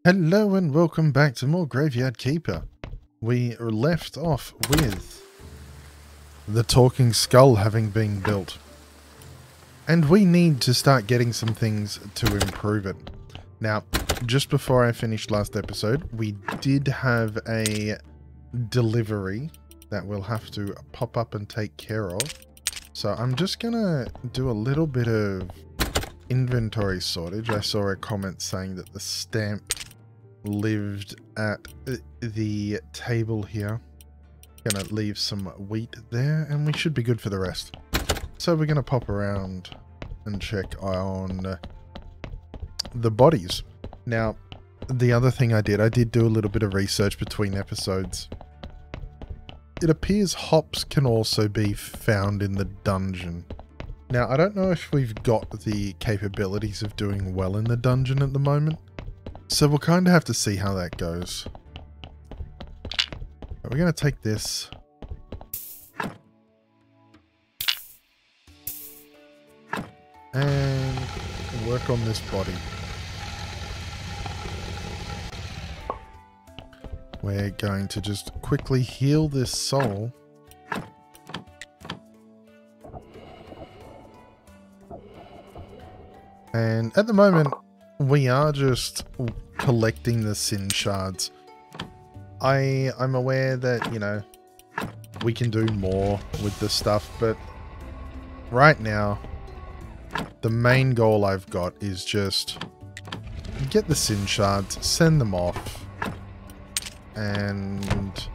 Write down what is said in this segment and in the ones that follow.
Hello and welcome back to more Graveyard Keeper. We left off with the talking skull having been built. And we need to start getting some things to improve it. Now, just before I finished last episode, we did have a delivery that we'll have to pop up and take care of. So I'm just gonna do a little bit of inventory sortage. I saw a comment saying that the stamp lived at the table here. Gonna leave some wheat there and we should be good for the rest. So we're gonna pop around and check on the bodies. Now, the other thing I did do a little bit of research between episodes. It appears hops can also be found in the dungeon. Now, I don't know if we've got the capabilities of doing well in the dungeon at the moment. So we'll kind of have to see how that goes. But we're going to take this. And work on this body. We're going to just quickly heal this soul. And at the moment, we are just collecting the sin shards. I'm aware that, you know, we can do more with this stuff, but right now, the main goal I've got is just get the sin shards, send them off, and...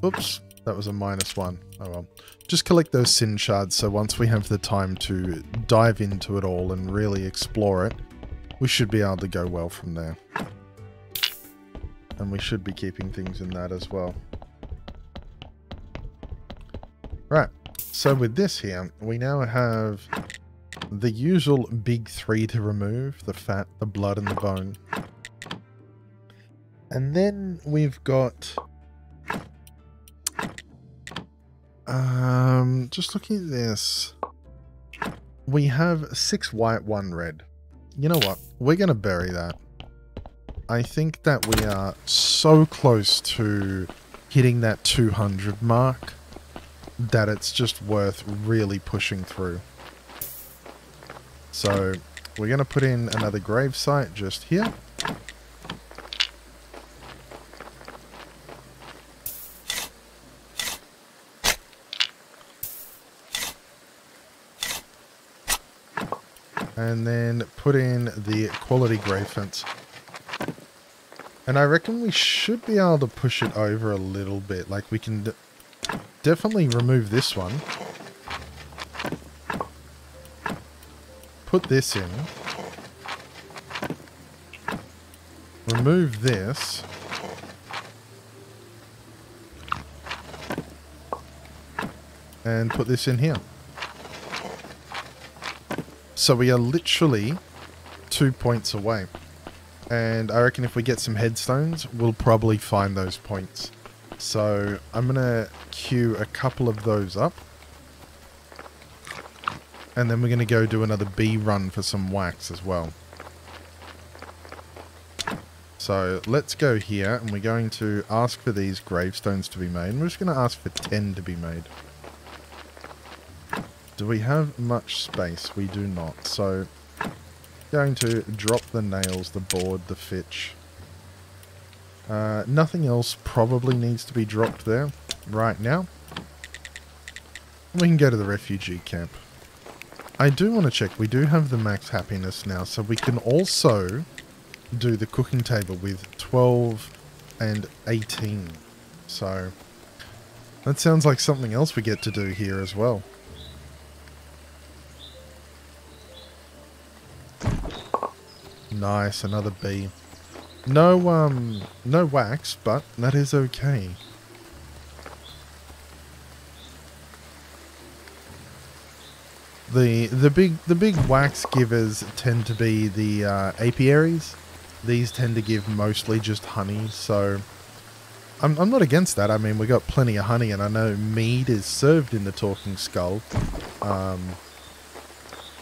Oops, that was a -1. Oh well. Just collect those sin shards so once we have the time to dive into it all and really explore it, we should be able to go well from there. And we should be keeping things in that as well. Right, so with this here, we now have the usual big three to remove: the fat, the blood, and the bone. And then we've got... just looking at this, we have 6 white, 1 red. You know what? We're going to bury that. I think that we are so close to hitting that 200 mark that it's just worth really pushing through. So we're going to put in another grave site just here. And then put in the quality grave fence. And I reckon we should be able to push it over a little bit. Like, we can definitely remove this one. Put this in. Remove this. And put this in here. So we are literally 2 points away. And I reckon if we get some headstones, we'll probably find those points. So I'm going to queue a couple of those up. And then we're going to go do another bee run for some wax as well. So let's go here and we're going to ask for these gravestones to be made. And we're just going to ask for 10 to be made. Do we have much space? We do not. So, going to drop the nails, the board, the fitch. Nothing else probably needs to be dropped there right now. We can go to the refugee camp. I do want to check. We do have the max happiness now, so we can also do the cooking table with 12 and 18. So, that sounds like something else we get to do here as well. Nice, another bee. No wax, but that is okay. The big wax givers tend to be the apiaries. These tend to give mostly just honey, so I'm not against that. I mean, we got plenty of honey, and I know mead is served in the Talking Skull.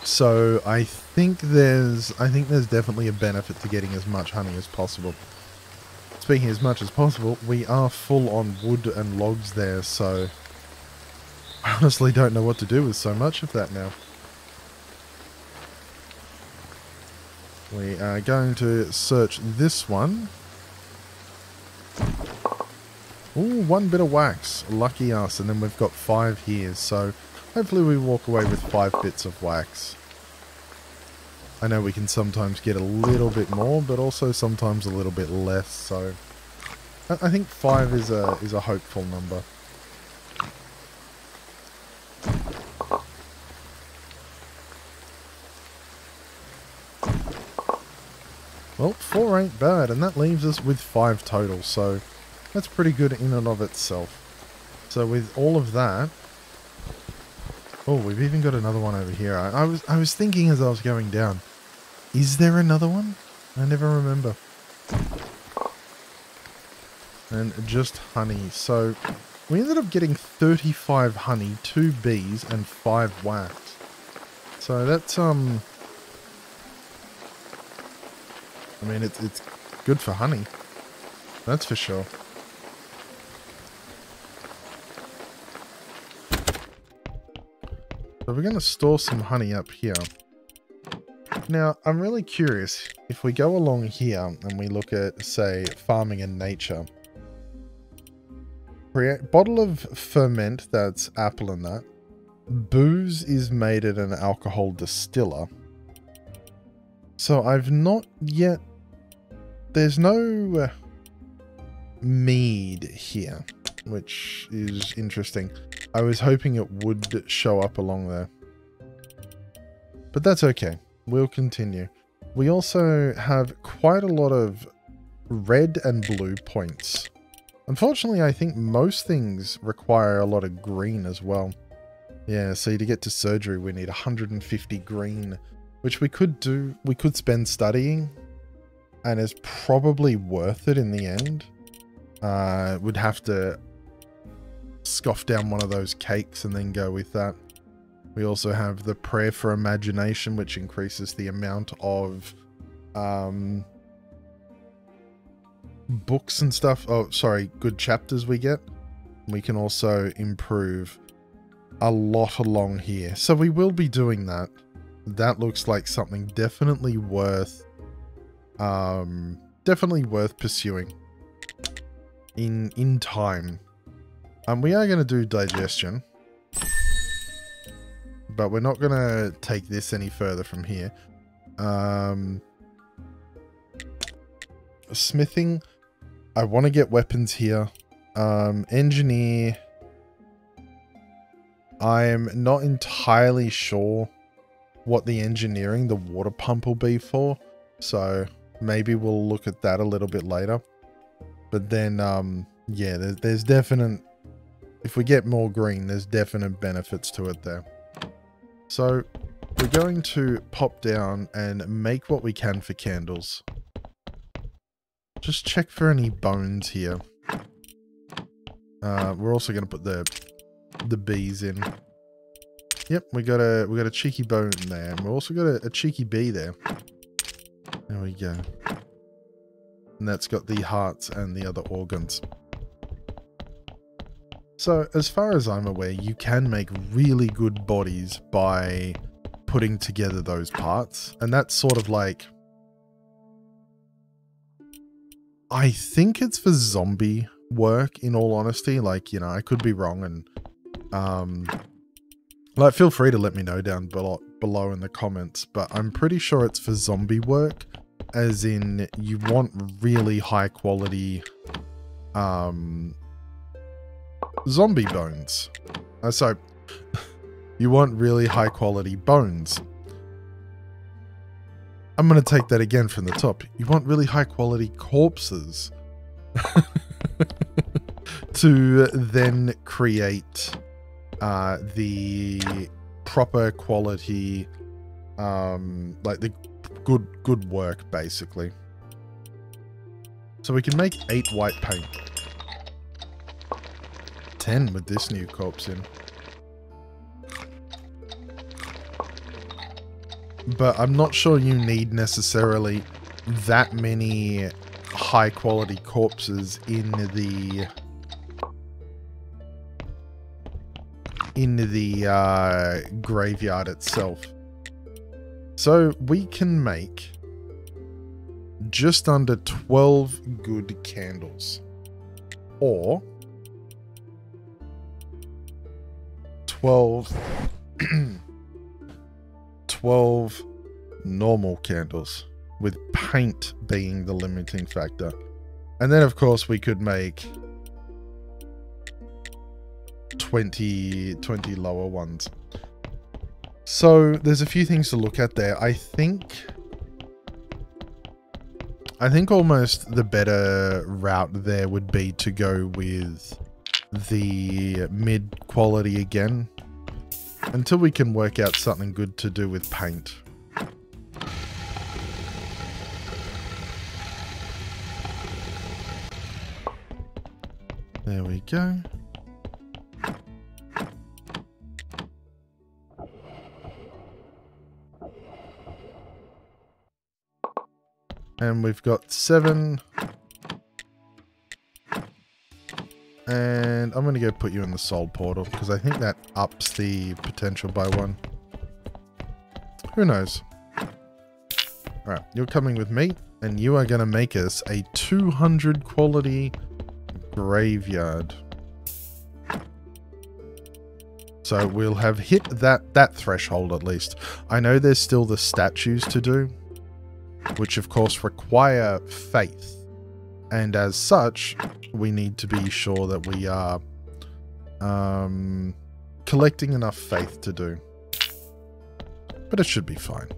So I think there's definitely a benefit to getting as much honey as possible. Speaking as much as possible, we are full on wood and logs there, so I honestly don't know what to do with so much of that now. We are going to search this one. Ooh, 1 bit of wax. Lucky us. And then we've got 5 here, so hopefully we walk away with 5 bits of wax. I know we can sometimes get a little bit more, but also sometimes a little bit less, so I think 5 is a hopeful number. Well, 4 ain't bad, and that leaves us with 5 total, so that's pretty good in and of itself. So with all of that... Oh, we've even got another one over here. I was thinking as I was going down, is there another one? I never remember. And just honey. So we ended up getting 35 honey, 2 bees, and 5 wax. So that's I mean, it's good for honey. That's for sure. So we're going to store some honey up here. Now, I'm really curious, if we go along here and we look at, say, farming and nature. Create bottle of ferment, that's apple and that. Booze is made at an alcohol distiller. So I've not yet... There's no mead here, which is interesting. I was hoping it would show up along there. But that's okay. We'll continue. We also have quite a lot of red and blue points. Unfortunately, I think most things require a lot of green as well. Yeah, see, to get to surgery, we need 150 green, which we could do. We could spend studying, and is probably worth it in the end. Would have to scoff down one of those cakes and then go with that. We also have the prayer for imagination, which increases the amount of books and stuff. Oh, sorry, good chapters we get. We can also improve a lot along here. So we will be doing that. That looks like something definitely worth pursuing in time. We are going to do digestion, but we're not going to take this any further from here. Smithing, I want to get weapons here. Engineer, I'm not entirely sure what the engineering, the water pump will be for, so maybe we'll look at that a little bit later. But then, yeah, there's definite... If we get more green, there's definite benefits to it there. So, we're going to pop down and make what we can for candles. Just check for any bones here. We're also going to put the bees in. Yep, we got a cheeky bone there. And we also got a cheeky bee there. There we go. And that's got the hearts and the other organs. So, as far as I'm aware, you can make really good bodies by putting together those parts. And that's sort of like... I think it's for zombie work, in all honesty. Like, you know, I could be wrong, and... like, feel free to let me know down below in the comments. But I'm pretty sure it's for zombie work. As in, you want really high quality... zombie bones. So, you want really high quality bones. I'm going to take that again from the top. You want really high quality corpses. To then create the proper quality, like the good work, basically. So we can make 8 white paint. 10 with this new corpse in. but I'm not sure you need necessarily that many high quality corpses in the graveyard itself. So we can make just under 12 good candles, or 12 12 normal candles, with paint being the limiting factor. And then of course we could make 20 lower ones. So there's a few things to look at there. I think almost the better route there would be to go with the mid quality again, until we can work out something good to do with paint. There we go. And we've got 7. And I'm going to go put you in the soul portal, because I think that ups the potential by 1. Who knows? Alright, you're coming with me, and you are going to make us a 200 quality graveyard. So we'll have hit that threshold at least. I know there's still the statues to do, which of course require faith. And as such, we need to be sure that we are collecting enough faith to do. But it should be fine.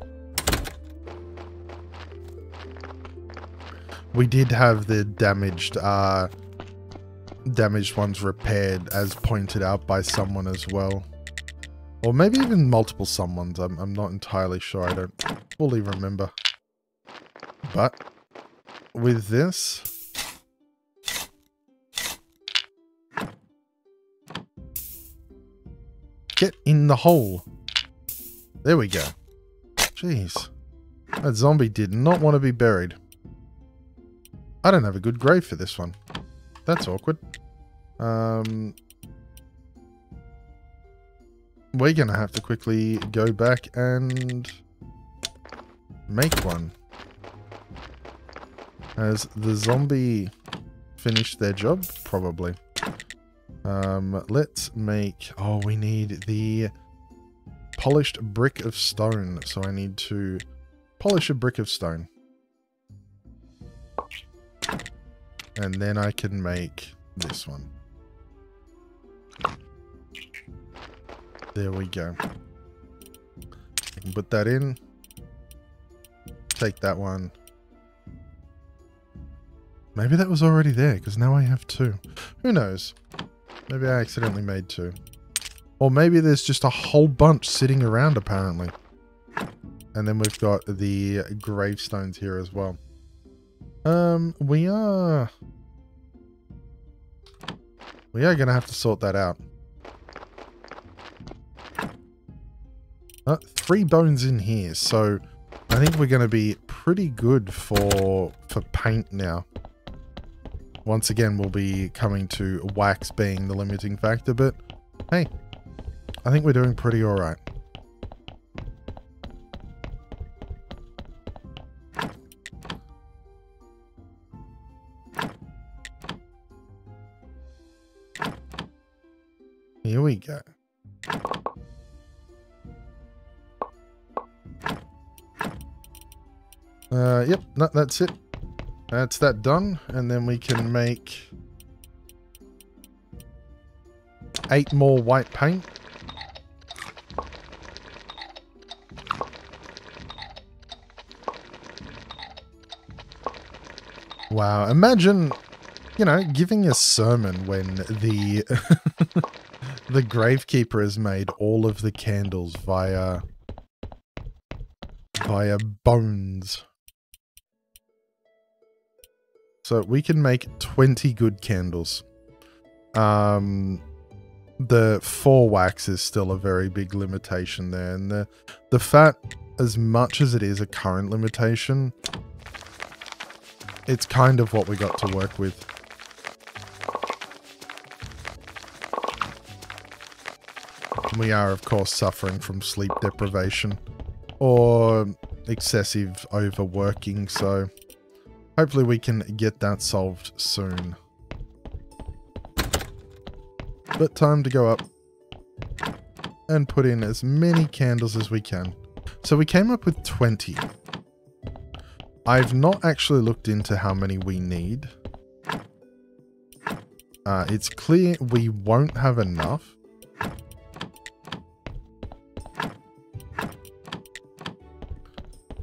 We did have the damaged ones repaired, as pointed out by someone as well. Or maybe even multiple someones. I'm not entirely sure. I don't fully remember. But with this, get in the hole. There we go. Jeez. That zombie did not want to be buried. I don't have a good grave for this one. That's awkward. We're going to have to quickly go back and make one. Has the zombie finished their job? Probably. Let's make... Oh, we need the polished brick of stone. So I need to polish a brick of stone. And then I can make this one. There we go. I can put that in. Take that one. Maybe that was already there, because now I have 2. Who knows? Maybe I accidentally made 2. Or maybe there's just a whole bunch sitting around, apparently. And then we've got the gravestones here as well. We are going to have to sort that out. 3 bones in here, so I think we're going to be pretty good for paint now. Once again, we'll be coming to wax being the limiting factor, but hey, I think we're doing pretty alright. Here we go. Yep, no, that's it. That's that done, and then we can make 8 more white paint. Wow, imagine, you know, giving a sermon when the the gravekeeper has made all of the candles via bones. So we can make 20 good candles. The 4 wax is still a very big limitation there, and the fat as much as it is a current limitation, it's kind of what we got to work with. We are, of course, suffering from sleep deprivation or excessive overworking, so hopefully we can get that solved soon. But time to go up and put in as many candles as we can. So we came up with 20. I've not actually looked into how many we need. It's clear we won't have enough.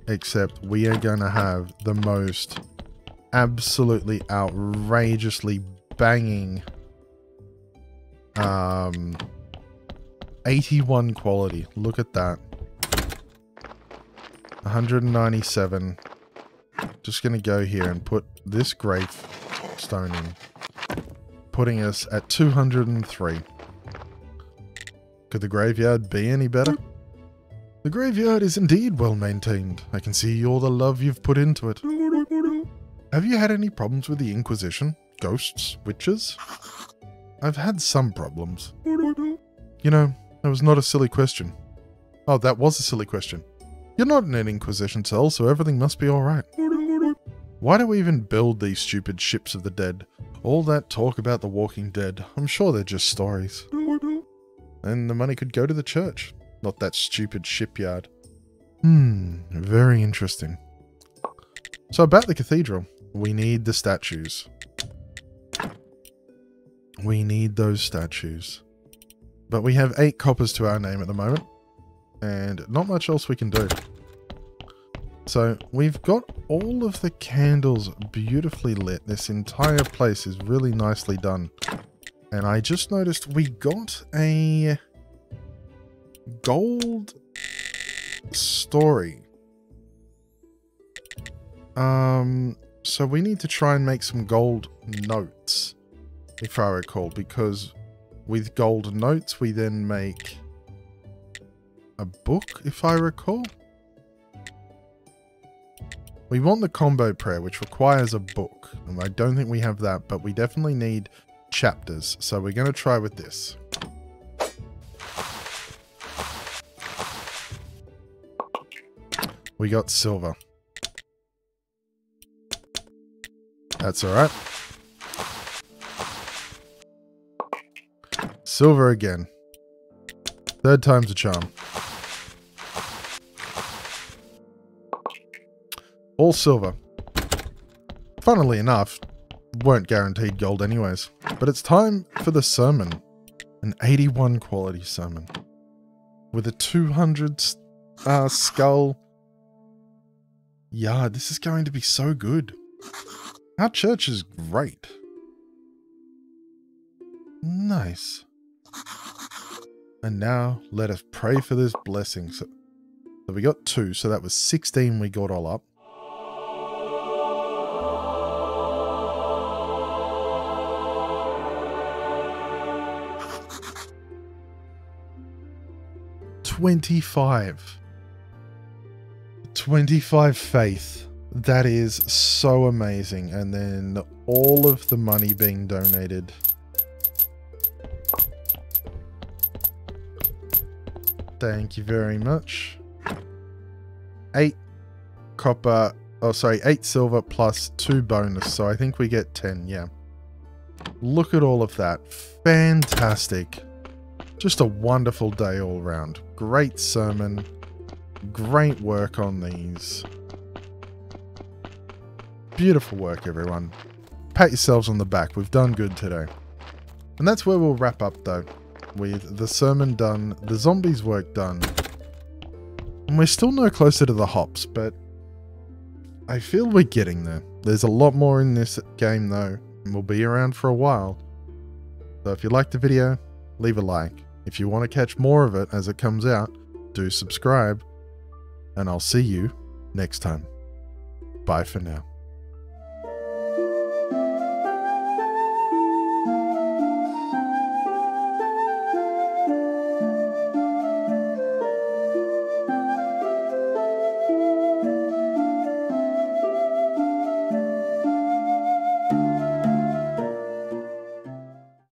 Except we are going to have the most absolutely outrageously banging 81 quality. Look at that. 197. Just going to go here and put this gravestone in. Putting us at 203. Could the graveyard be any better? The graveyard is indeed well maintained. I can see all the love you've put into it. Have you had any problems with the Inquisition? Ghosts? Witches? I've had some problems. You know, that was not a silly question. Oh, that was a silly question. You're not in an Inquisition cell, so everything must be alright. Why do we even build these stupid ships of the dead? All that talk about the Walking Dead, I'm sure they're just stories. And the money could go to the church. Not that stupid shipyard. Very interesting. So about the cathedral, we need the statues. We need those statues. But we have 8 coppers to our name at the moment. And not much else we can do. So we've got all of the candles beautifully lit. This entire place is really nicely done. And I just noticed we got a gold story. So we need to try and make some gold notes, if I recall, because with gold notes we then make a book, if I recall. We want the combo prayer, which requires a book, and I don't think we have that, but we definitely need chapters, so we're going to try with this. We got silver. That's alright. Silver again. Third time's a charm. All silver. Funnily enough, weren't guaranteed gold anyways. But it's time for the sermon. An 81 quality sermon. With a 200 skull. Yeah, this is going to be so good. Our church is great. Nice. And now let us pray for this blessing. So we got 2, so that was 16 we got all up. $25 faith. That is so amazing. And then all of the money being donated. Thank you very much. 8 copper. Oh, sorry, 8 silver plus 2 bonus. So I think we get 10. Yeah. Look at all of that. Fantastic. Just a wonderful day all around. Great sermon. Great work on these. Beautiful work, everyone. Pat yourselves on the back. We've done good today. And that's where we'll wrap up, though. With the sermon done, the zombies work done. And we're still no closer to the hops, but I feel we're getting there. There's a lot more in this game, though, and we'll be around for a while. So if you liked the video, leave a like. If you want to catch more of it as it comes out, do subscribe. And I'll see you next time. Bye for now.